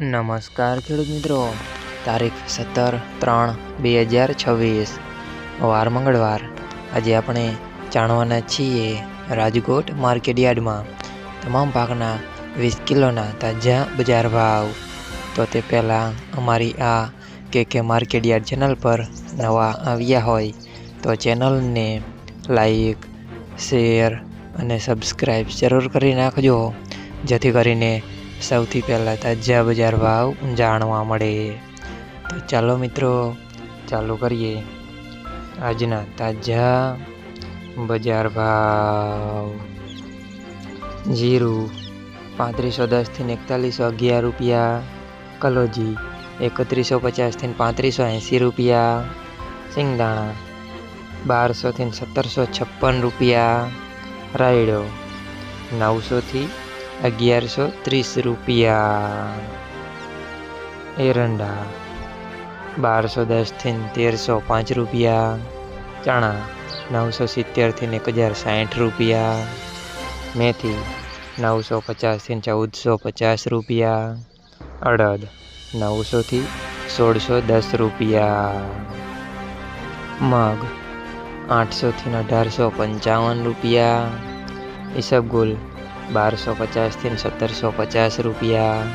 નમસ્કાર ખેડૂત મિત્રો, તારીખ 17/3/2026 વાર મંગળવાર। આજે આપણે જાણવાના છીએ રાજકોટ માર્કેટયાર્ડમાં તમામ પાકના 20 કિલોના તાજા બજાર ભાવ। તો તે પહેલાં અમારી આ કે માર્કેટયાર્ડ ચેનલ પર નવા આવ્યા હોય તો ચેનલને લાઈક, શેર અને સબસ્ક્રાઈબ જરૂર કરી નાખજો, જેથી કરીને સૌથી પહેલાં તાજા બજાર ભાવ જાણવા મળે। તો ચાલો મિત્રો, ચાલુ કરીએ આજના તાજા બજાર ભાવ। જીરું 3510 થી 4111 રૂપિયા, કલોજી 3150 થી 3580 રૂપિયા, સિંગદાણા 1200 થી 1756 રૂપિયા, રાયડો 900 થી 1130 રૂપિયા, એરંડા 1210 થી 1305 રૂપિયા, ચણા 970 થી 1060 રૂપિયા, મેથી 950 થી 1450 રૂપિયા, અડદ 900 થી 1610 રૂપિયા, મગ 800 થી 1855 રૂપિયા, ઈસબગુલ 1250 થી 1750 રૂપિયા,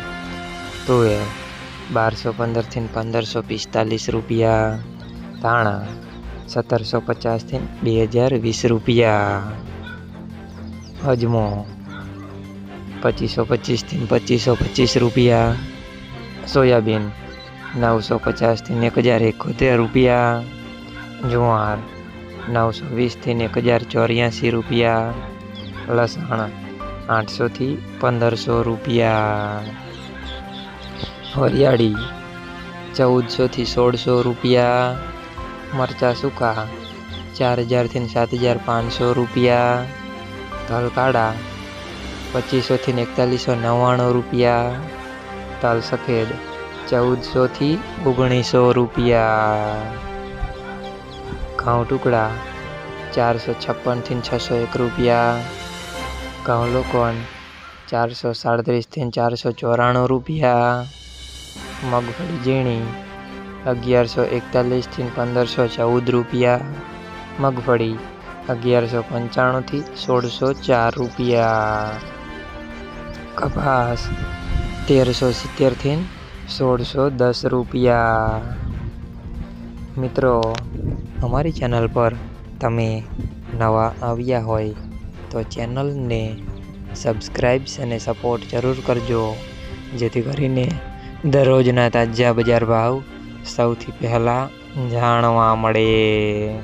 તુવેર 1215 થી 1545 રૂપિયા, ધાણા 1750 થી 2020 રૂપિયા, અજમો 2525 થી 2525 રૂપિયા, સોયાબીન 950 થી 1071 રૂપિયા, જુવાર 920 થી 1084 રૂપિયા, લસણ 800 થી 1500 રૂપિયા, વરિયાળી 1400 થી 1600 રૂપિયા, મરચાં સૂકા 4000 થી 7500 રૂપિયા, તલ કાળા 2500 થી 4199 રૂપિયા, તલ સફેદ 1400 થી 1900 રૂપિયા, ઘઉં ટુકડા 456 થી 601 રૂપિયા, ઘઉં લોકવન 437 થી 494 રૂપિયા, મગફળી ઝીણી 1141 થી 1514 રૂપિયા, મગફળી 1195 થી 1604 રૂપિયા, કપાસ 1370 થી 1610 રૂપિયા। મિત્રો, અમારી ચેનલ પર તમે નવા આવ્યા હોય તો ચેનલને સબસ્ક્રાઈબ અને સપોર્ટ જરૂર કરજો, જેથી કરીને દરરોજના તાજા બજાર ભાવ સૌથી પહેલાં જાણવા મળે।